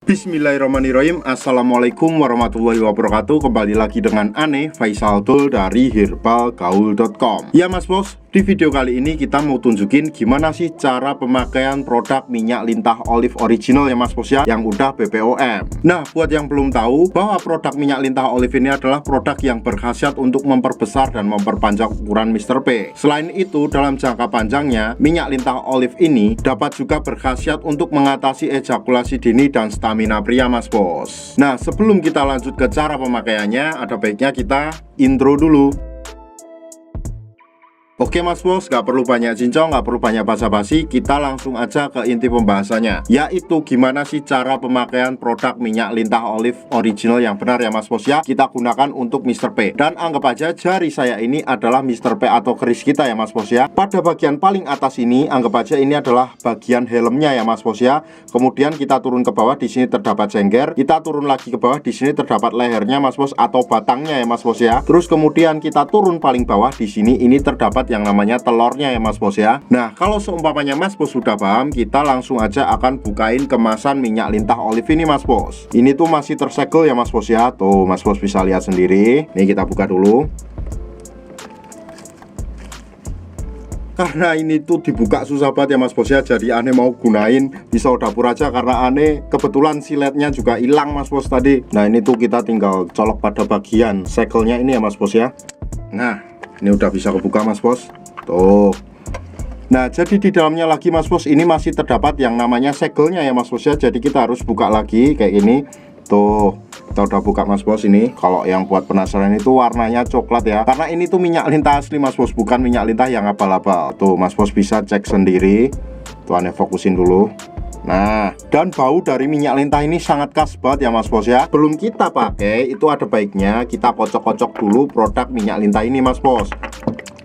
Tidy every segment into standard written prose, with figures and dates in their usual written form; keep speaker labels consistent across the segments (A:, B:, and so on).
A: Bismillahirrahmanirrahim. Assalamualaikum warahmatullahi wabarakatuh. Kembali lagi dengan Ane Faisal Dul dari herbalgaul.com. Ya Mas Bos, di video kali ini kita mau tunjukin gimana sih cara pemakaian produk minyak lintah olive original ya Mas Bos ya, yang udah BPOM. Nah, buat yang belum tahu bahwa produk minyak lintah olive ini adalah produk yang berkhasiat untuk memperbesar dan memperpanjang ukuran Mr. P. Selain itu, dalam jangka panjangnya, minyak lintah olive ini dapat juga berkhasiat untuk mengatasi ejakulasi dini dan stamina pria Mas Bos. Nah, sebelum kita lanjut ke cara pemakaiannya, ada baiknya kita intro dulu. Oke Mas Bos, gak perlu banyak cincong, gak perlu banyak basa-basi, kita langsung aja ke inti pembahasannya, yaitu gimana sih cara pemakaian produk minyak lintah olive original yang benar ya Mas Bos ya, kita gunakan untuk Mr. P. Dan anggap aja jari saya ini adalah Mr. P atau keris kita ya Mas Bos ya. Pada bagian paling atas ini, anggap aja ini adalah bagian helmnya ya Mas Bos ya. Kemudian kita turun ke bawah, di sini terdapat cengger, kita turun lagi ke bawah, di sini terdapat lehernya Mas Bos atau batangnya ya Mas Bos ya. Terus kemudian kita turun paling bawah, di sini ini terdapat yang namanya telurnya ya Mas Bos ya. Nah, kalau seumpamanya Mas Bos sudah paham, kita langsung aja akan bukain kemasan minyak lintah olive ini Mas Bos. Ini tuh masih tersegel ya Mas Bos ya. Tuh Mas Bos bisa lihat sendiri. Nih kita buka dulu. Karena ini tuh dibuka susah banget ya Mas Bos ya, jadi Ane mau gunain pisau dapur aja, karena Ane kebetulan siletnya juga hilang Mas Bos tadi. Nah, ini tuh kita tinggal colok pada bagian segelnya ini ya Mas Bos ya. Nah, ini udah bisa kebuka Mas Bos. Tuh. Nah, jadi di dalamnya lagi Mas Bos, ini masih terdapat yang namanya segelnya ya Mas Bos ya. Jadi kita harus buka lagi kayak gini. Tuh, kita udah buka Mas Bos ini. Kalau yang buat penasaran itu warnanya coklat ya, karena ini tuh minyak lintah asli Mas Bos, bukan minyak lintah yang abal-abal. Tuh Mas Bos bisa cek sendiri. Tuh Ane fokusin dulu. Nah, dan bau dari minyak lintah ini sangat khas banget ya Mas Bos ya. Belum kita pakai, itu ada baiknya kita kocok-kocok dulu produk minyak lintah ini Mas Bos.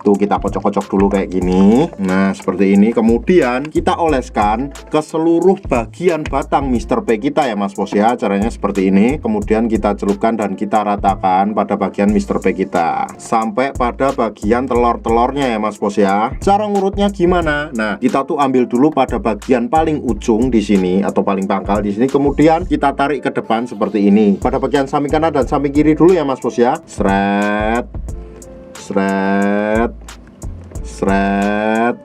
A: Tuh kita kocok-kocok dulu kayak gini. Nah, seperti ini. Kemudian kita oleskan ke seluruh bagian batang Mr. P kita ya Mas Bos ya. Caranya seperti ini. Kemudian kita celupkan dan kita ratakan pada bagian Mr. P kita, sampai pada bagian telur-telurnya ya Mas Bos ya. Cara ngurutnya gimana? Nah, kita tuh ambil dulu pada bagian paling ujung di sini atau paling pangkal di sini. Kemudian kita tarik ke depan seperti ini. Pada bagian samping kanan dan samping kiri dulu ya Mas Bos ya. Sret, sret, sret,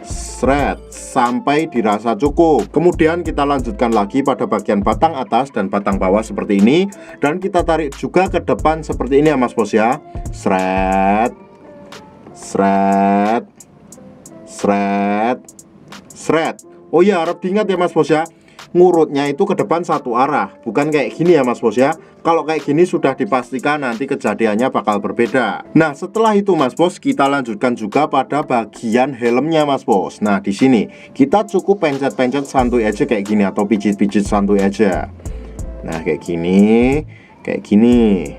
A: sret, sampai dirasa cukup. Kemudian kita lanjutkan lagi pada bagian batang atas dan batang bawah seperti ini, dan kita tarik juga ke depan seperti ini ya Mas Bos ya. Sret, sret, sret, sret. Oh ya, harap diingat ya Mas Bos ya, ngurutnya itu ke depan satu arah, bukan kayak gini ya Mas Bos ya. Kalau kayak gini sudah dipastikan nanti kejadiannya bakal berbeda. Nah, setelah itu Mas Bos, kita lanjutkan juga pada bagian helmnya Mas Bos. Nah, di sini kita cukup pencet-pencet santuy aja kayak gini, atau pijit-pijit santuy aja. Nah, kayak gini, kayak gini.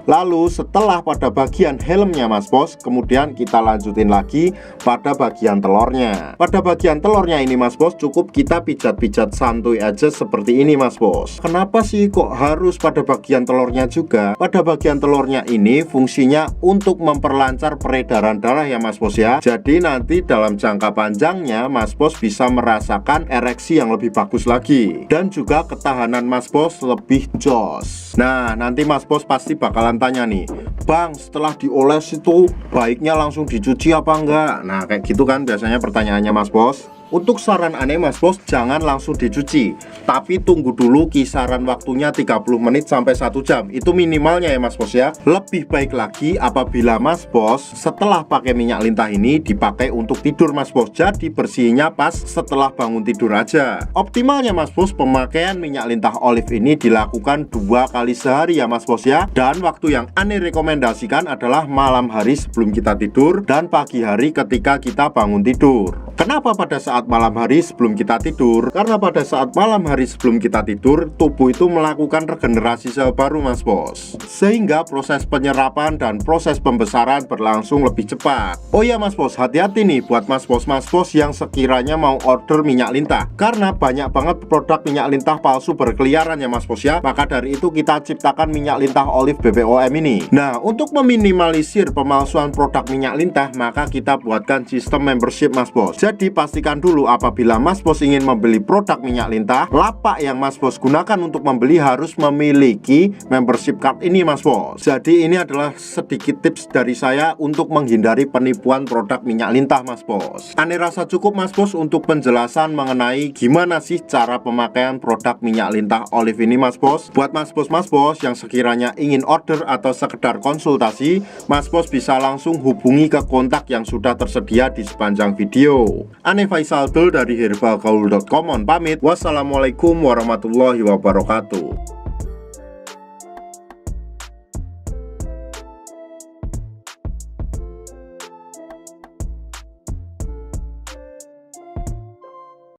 A: Lalu setelah pada bagian helmnya Mas Bos, kemudian kita lanjutin lagi pada bagian telurnya. Pada bagian telurnya ini Mas Bos, cukup kita pijat-pijat santuy aja seperti ini Mas Bos. Kenapa sih kok harus pada bagian telurnya juga? Pada bagian telurnya ini fungsinya untuk memperlancar peredaran darah ya Mas Bos ya. Jadi nanti dalam jangka panjangnya Mas Bos bisa merasakan ereksi yang lebih bagus lagi, dan juga ketahanan Mas Bos lebih jos. Nah, nanti Mas Bos pasti bakalan tanya nih, Bang, setelah dioles itu baiknya langsung dicuci apa enggak? Nah, kayak gitu kan biasanya pertanyaannya Mas Bos. Untuk saran Ane Mas Bos, jangan langsung dicuci, tapi tunggu dulu kisaran waktunya 30 menit sampai 1 jam. Itu minimalnya ya Mas Bos ya. Lebih baik lagi apabila Mas Bos setelah pakai minyak lintah ini dipakai untuk tidur Mas Bos. Jadi bersihnya pas setelah bangun tidur aja. Optimalnya Mas Bos, pemakaian minyak lintah olive ini dilakukan 2 kali sehari ya Mas Bos ya. Dan waktu yang Ane rekomendasikan adalah malam hari sebelum kita tidur dan pagi hari ketika kita bangun tidur. Kenapa pada saat malam hari sebelum kita tidur? Karena pada saat malam hari sebelum kita tidur, tubuh itu melakukan regenerasi sel baru Mas Bos, sehingga proses penyerapan dan proses pembesaran berlangsung lebih cepat. Oh ya Mas Bos, hati-hati nih buat Mas Bos yang sekiranya mau order minyak lintah, karena banyak banget produk minyak lintah palsu berkeliaran ya Mas Bos ya. Maka dari itu kita ciptakan minyak lintah olive BPOM ini. Nah, untuk meminimalisir pemalsuan produk minyak lintah, maka kita buatkan sistem membership Mas Bos. Jadi pastikan dulu, apabila Mas Bos ingin membeli produk minyak lintah, lapak yang Mas Bos gunakan untuk membeli harus memiliki membership card ini Mas Bos. Jadi ini adalah sedikit tips dari saya untuk menghindari penipuan produk minyak lintah Mas Bos. Ane rasa cukup Mas Bos untuk penjelasan mengenai gimana sih cara pemakaian produk minyak lintah olive ini Mas Bos. Buat Mas Bos yang sekiranya ingin order atau sekedar konsultasi, Mas Bos bisa langsung hubungi ke kontak yang sudah tersedia di sepanjang video. Ane Faisal Dul dari herbalgaul.com pamit. Wassalamualaikum warahmatullahi wabarakatuh.